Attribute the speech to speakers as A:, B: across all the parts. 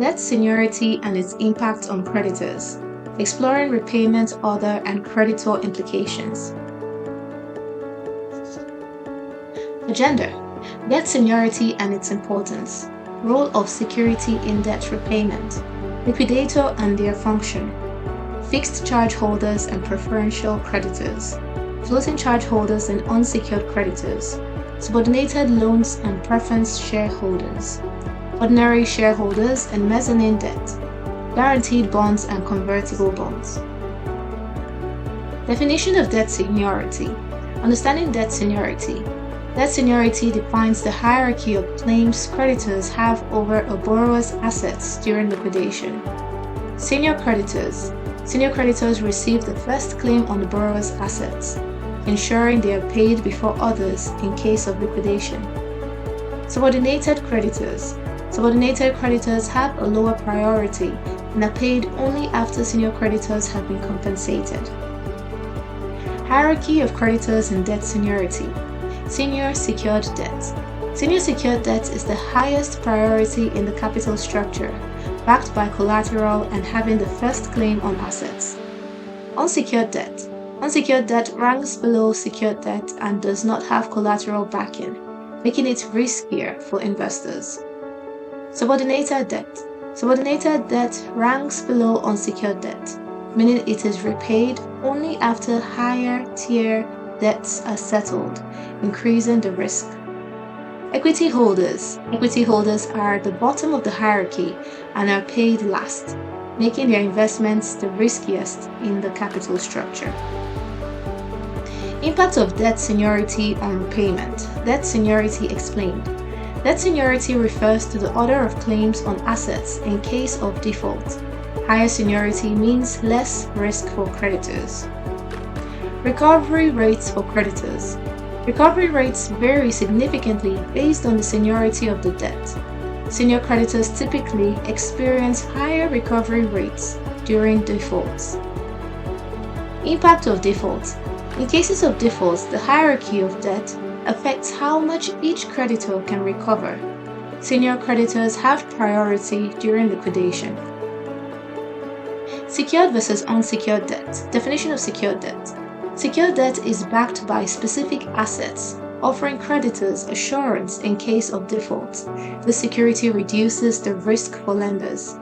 A: Debt seniority and its impact on creditors, exploring repayment order and creditor implications. Agenda: debt seniority and its importance, role of security in debt repayment, liquidator and their function, fixed charge holders and preferential creditors, floating charge holders and unsecured creditors, subordinated loans and preference shareholders, ordinary shareholders and mezzanine debt, guaranteed bonds and convertible bonds. Definition of debt seniority. Understanding debt seniority. Debt seniority defines the hierarchy of claims creditors have over a borrower's assets during liquidation. Senior creditors. Senior creditors receive the first claim on the borrower's assets, ensuring they are paid before others in case of liquidation. Subordinated creditors. Subordinated creditors have a lower priority and are paid only after senior creditors have been compensated. Hierarchy of creditors and debt seniority. Senior secured debt. Senior secured debt is the highest priority in the capital structure, backed by collateral and having the first claim on assets. Unsecured debt. Unsecured debt ranks below secured debt and does not have collateral backing, making it riskier for investors. Subordinated debt. Subordinated debt ranks below unsecured debt, meaning it is repaid only after higher tier debts are settled, increasing the risk. Equity holders. Equity holders are at the bottom of the hierarchy and are paid last, making their investments the riskiest in the capital structure. Impact of debt seniority on repayment. Debt seniority explained. Debt seniority refers to the order of claims on assets in case of default. Higher seniority means less risk for creditors. Recovery rates for creditors. Recovery rates vary significantly based on the seniority of the debt. Senior creditors typically experience higher recovery rates during defaults. Impact of default. In cases of defaults, the hierarchy of debt affects how much each creditor can recover. Senior creditors have priority during liquidation. Secured versus unsecured debt. Definition of secured debt. Secured debt is backed by specific assets, offering creditors assurance in case of default. The security reduces the risk for lenders.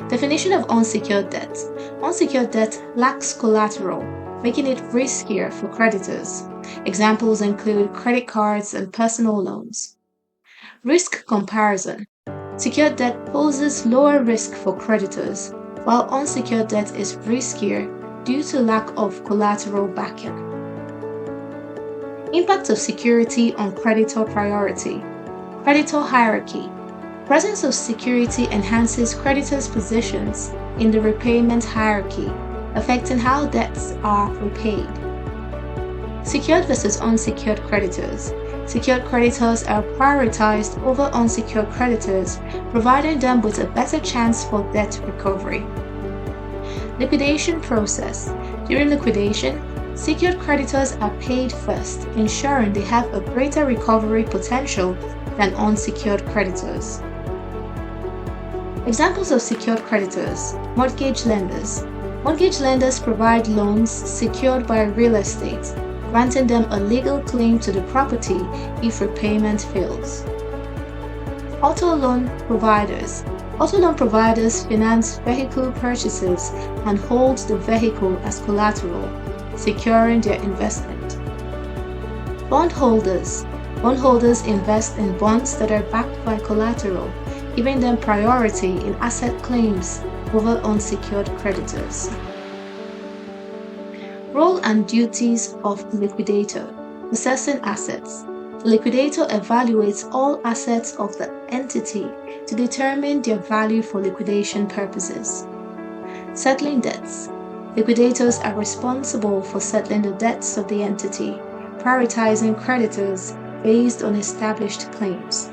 A: Definition of unsecured debt. Unsecured debt lacks collateral, making it riskier for creditors. Examples include credit cards and personal loans. Risk comparison. Secured debt poses lower risk for creditors, while unsecured debt is riskier due to lack of collateral backing. Impact of security on creditor priority. Creditor hierarchy. Presence of security enhances creditors' positions in the repayment hierarchy, affecting how debts are repaid. Secured versus unsecured creditors. Secured creditors are prioritized over unsecured creditors, providing them with a better chance for debt recovery. Liquidation process. During liquidation, secured creditors are paid first, ensuring they have a greater recovery potential than unsecured creditors. Examples of secured creditors. Mortgage lenders. Mortgage lenders provide loans secured by real estate, granting them a legal claim to the property if repayment fails. Auto loan providers. Auto loan providers finance vehicle purchases and hold the vehicle as collateral, securing their investment. Bondholders. Bondholders invest in bonds that are backed by collateral, giving them priority in asset claims over unsecured creditors. Role and duties of the liquidator. Assessing assets. The liquidator evaluates all assets of the entity to determine their value for liquidation purposes. Settling debts. Liquidators are responsible for settling the debts of the entity, prioritizing creditors based on established claims.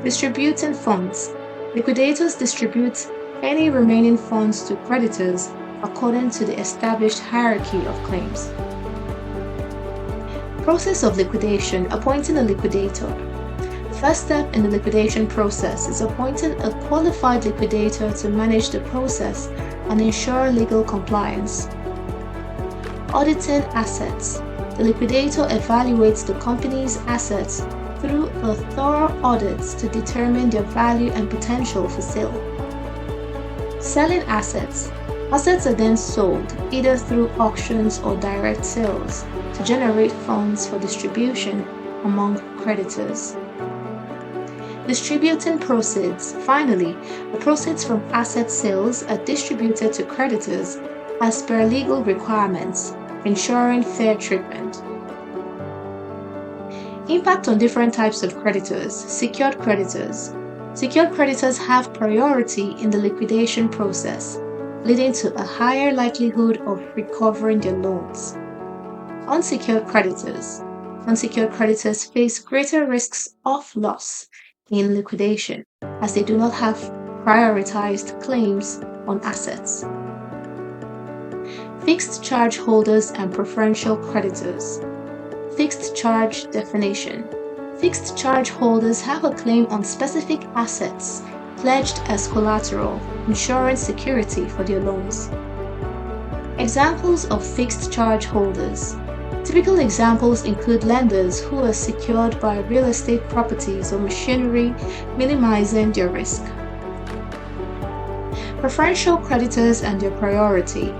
A: Distributing funds. Liquidators distribute any remaining funds to creditors according to the established hierarchy of claims. Process of liquidation. Appointing a liquidator. first step in the liquidation process is appointing a qualified liquidator to manage the process and ensure legal compliance. Auditing assets. The liquidator evaluates the company's assets through a thorough audit to determine their value and potential for sale. Selling assets. Assets are then sold either through auctions or direct sales to generate funds for distribution among creditors. Distributing proceeds. Finally, the proceeds from asset sales are distributed to creditors as per legal requirements, ensuring fair treatment. Impact on different types of creditors. Secured creditors. Secured creditors have priority in the liquidation process, leading to a higher likelihood of recovering their loans. Unsecured creditors. Unsecured creditors face greater risks of loss in liquidation as they do not have prioritized claims on assets. Fixed charge holders and preferential creditors. Fixed charge definition. Fixed charge holders have a claim on specific assets pledged as collateral, ensuring security for their loans. Examples of fixed charge holders. Typical examples include lenders who are secured by real estate properties or machinery, minimizing their risk. Preferential creditors and their priority.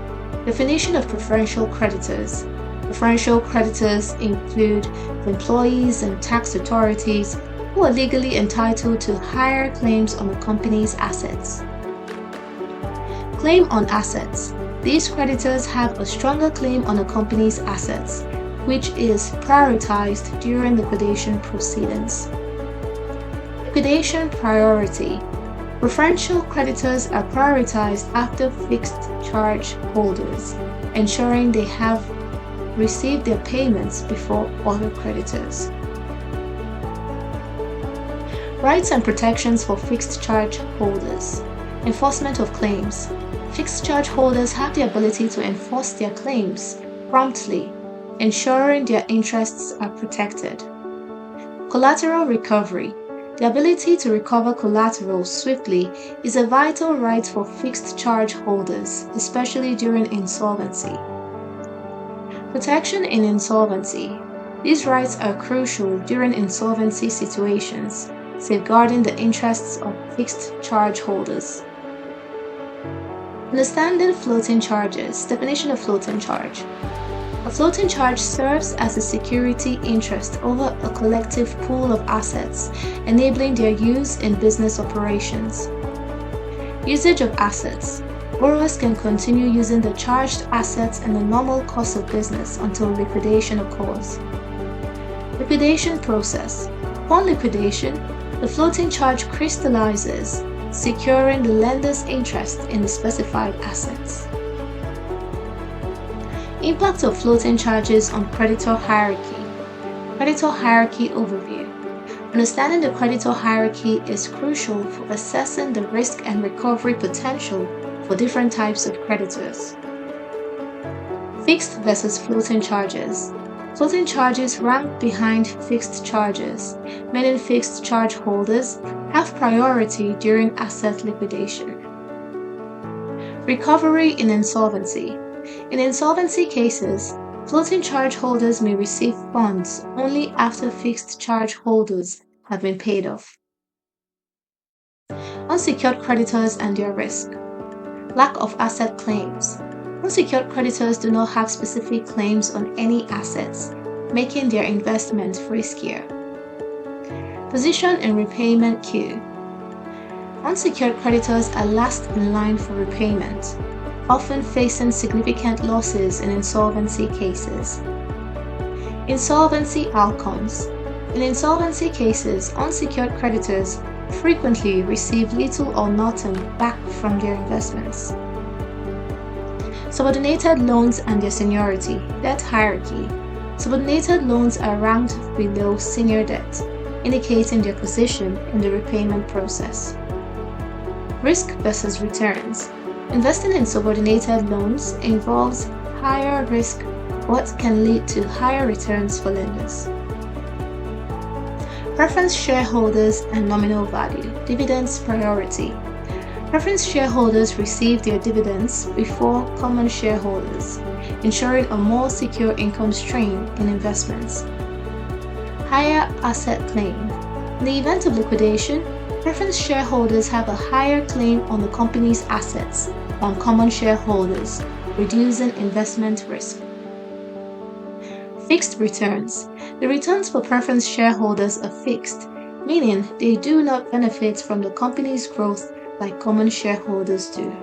A: Definition of preferential creditors. Preferential creditors include employees and tax authorities who are legally entitled to higher claims on a company's assets. Claim on assets. These creditors have a stronger claim on a company's assets, which is prioritized during liquidation proceedings. Liquidation priority. Preferential creditors are prioritized after fixed charge holders, ensuring they have received their payments before other creditors. Rights and protections for fixed charge holders. Enforcement of claims. Fixed charge holders have the ability to enforce their claims promptly, ensuring their interests are protected. Collateral recovery. The ability to recover collateral swiftly is a vital right for fixed charge holders, especially during insolvency. Protection in insolvency. These rights are crucial during insolvency situations, safeguarding the interests of fixed charge holders. Understanding floating charges. Definition of floating charge. A floating charge serves as a security interest over a collective pool of assets, enabling their use in business operations. Usage of assets. Borrowers can continue using the charged assets in the normal course of business until liquidation occurs. Liquidation process. Upon liquidation, the floating charge crystallizes, securing the lender's interest in the specified assets. Impact of floating charges on creditor hierarchy. Creditor hierarchy overview. Understanding the creditor hierarchy is crucial for assessing the risk and recovery potential for different types of creditors. Fixed versus floating charges. Floating charges rank behind fixed charges, meaning fixed charge holders have priority during asset liquidation. Recovery in insolvency. In insolvency cases, floating charge holders may receive funds only after fixed charge holders have been paid off. Unsecured creditors and their risk. Lack of asset claims. Unsecured creditors do not have specific claims on any assets, making their investment riskier. Position in repayment queue. Unsecured creditors are last in line for repayment, often facing significant losses in insolvency cases. Insolvency outcomes. In insolvency cases, unsecured creditors frequently receive little or nothing back from their investments. Subordinated loans and their seniority. Debt hierarchy. Subordinated loans are ranked below senior debt, indicating their position in the repayment process. Risk versus returns. Investing in subordinated loans involves higher risk but can lead to higher returns for lenders. Preference shareholders and nominal value. Dividends priority. Preference shareholders receive their dividends before common shareholders, ensuring a more secure income stream in investments. Higher asset claim. In the event of liquidation, preference shareholders have a higher claim on the company's assets than common shareholders, reducing investment risk. Fixed returns. The returns for preference shareholders are fixed, meaning they do not benefit from the company's growth like common shareholders do.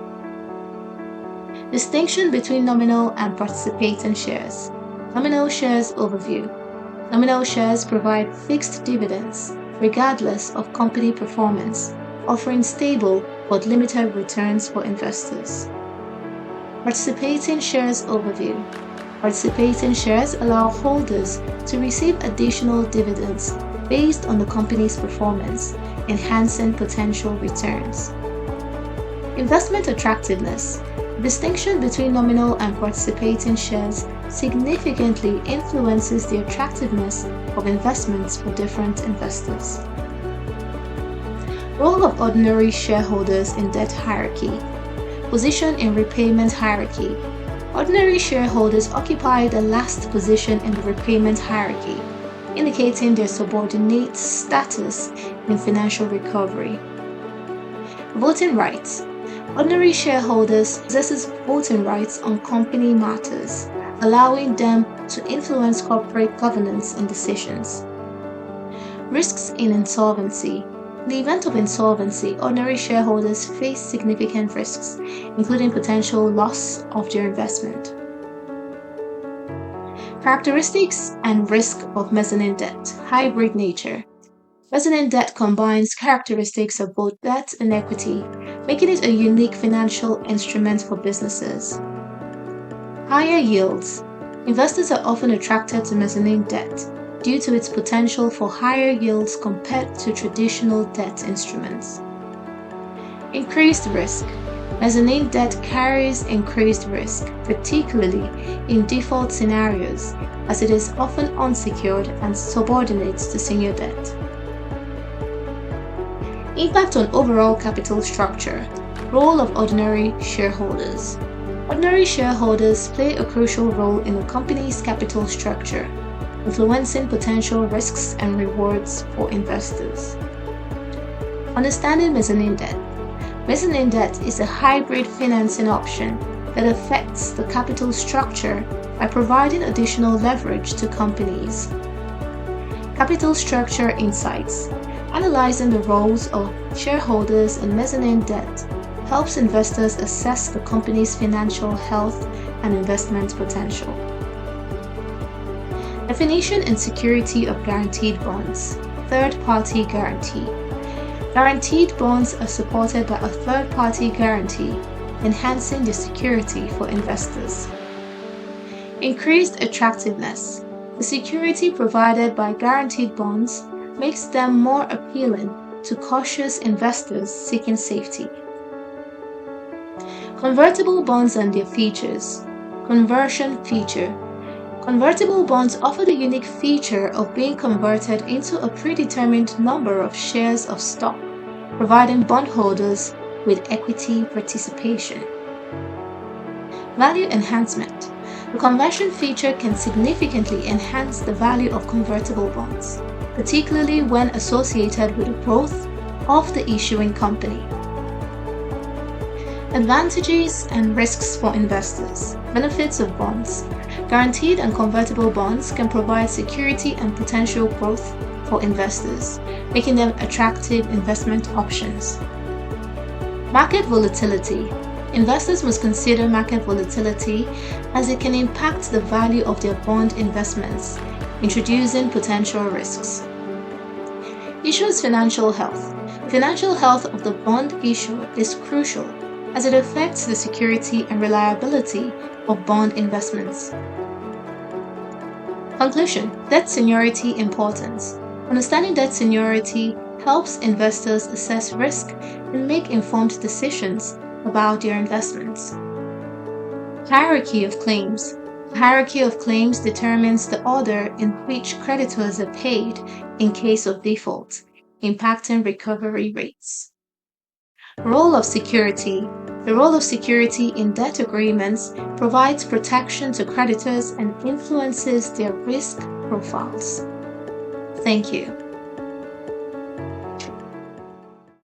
A: Distinction between nominal and participating shares. Nominal shares overview. Nominal shares provide fixed dividends regardless of company performance, offering stable but limited returns for investors. Participating shares overview. Participating shares allow holders to receive additional dividends based on the company's performance, enhancing potential returns. Investment attractiveness. The distinction between nominal and participating shares significantly influences the attractiveness of investments for different investors. Role of ordinary shareholders in debt hierarchy. Position in repayment hierarchy. Ordinary shareholders occupy the last position in the repayment hierarchy, indicating their subordinate status in financial recovery. Voting rights. Ordinary shareholders possess voting rights on company matters, allowing them to influence corporate governance and decisions. Risks in insolvency. In the event of insolvency, ordinary shareholders face significant risks, including potential loss of their investment. Characteristics and risk of mezzanine debt. Hybrid nature. Mezzanine debt combines characteristics of both debt and equity, making it a unique financial instrument for businesses. Higher yields. Investors are often attracted to mezzanine debt due to its potential for higher yields compared to traditional debt instruments. Increased risk. Mezzanine debt carries increased risk, particularly in default scenarios, as it is often unsecured and subordinate to senior debt. Impact on overall capital structure. Role of ordinary shareholders. Ordinary shareholders play a crucial role in a company's capital structure, influencing potential risks and rewards for investors. Understanding mezzanine debt. Mezzanine debt is a hybrid financing option that affects the capital structure by providing additional leverage to companies. Capital structure insights. Analyzing the roles of shareholders in mezzanine debt helps investors assess the company's financial health and investment potential. Definition and security of guaranteed bonds. Third-party guarantee. Guaranteed bonds are supported by a third-party guarantee, enhancing the security for investors. Increased attractiveness. The security provided by guaranteed bonds makes them more appealing to cautious investors seeking safety. Convertible bonds and their features. Conversion feature. Convertible bonds offer the unique feature of being converted into a predetermined number of shares of stock, providing bondholders with equity participation. Value enhancement. The conversion feature can significantly enhance the value of convertible bonds, particularly when associated with the growth of the issuing company. Advantages and risks for investors. Benefits of bonds. Guaranteed and convertible bonds can provide security and potential growth for investors, making them attractive investment options. Market volatility. Investors must consider market volatility as it can impact the value of their bond investments, introducing potential risks. Issuer's financial health. The financial health of the bond issuer is crucial as it affects the security and reliability of bond investments. Conclusion. Debt seniority importance. Understanding debt seniority helps investors assess risk and make informed decisions about their investments. Hierarchy of claims. The hierarchy of claims determines the order in which creditors are paid in case of default, impacting recovery rates. Role of security. The role of security in debt agreements provides protection to creditors and influences their risk profiles. Thank you.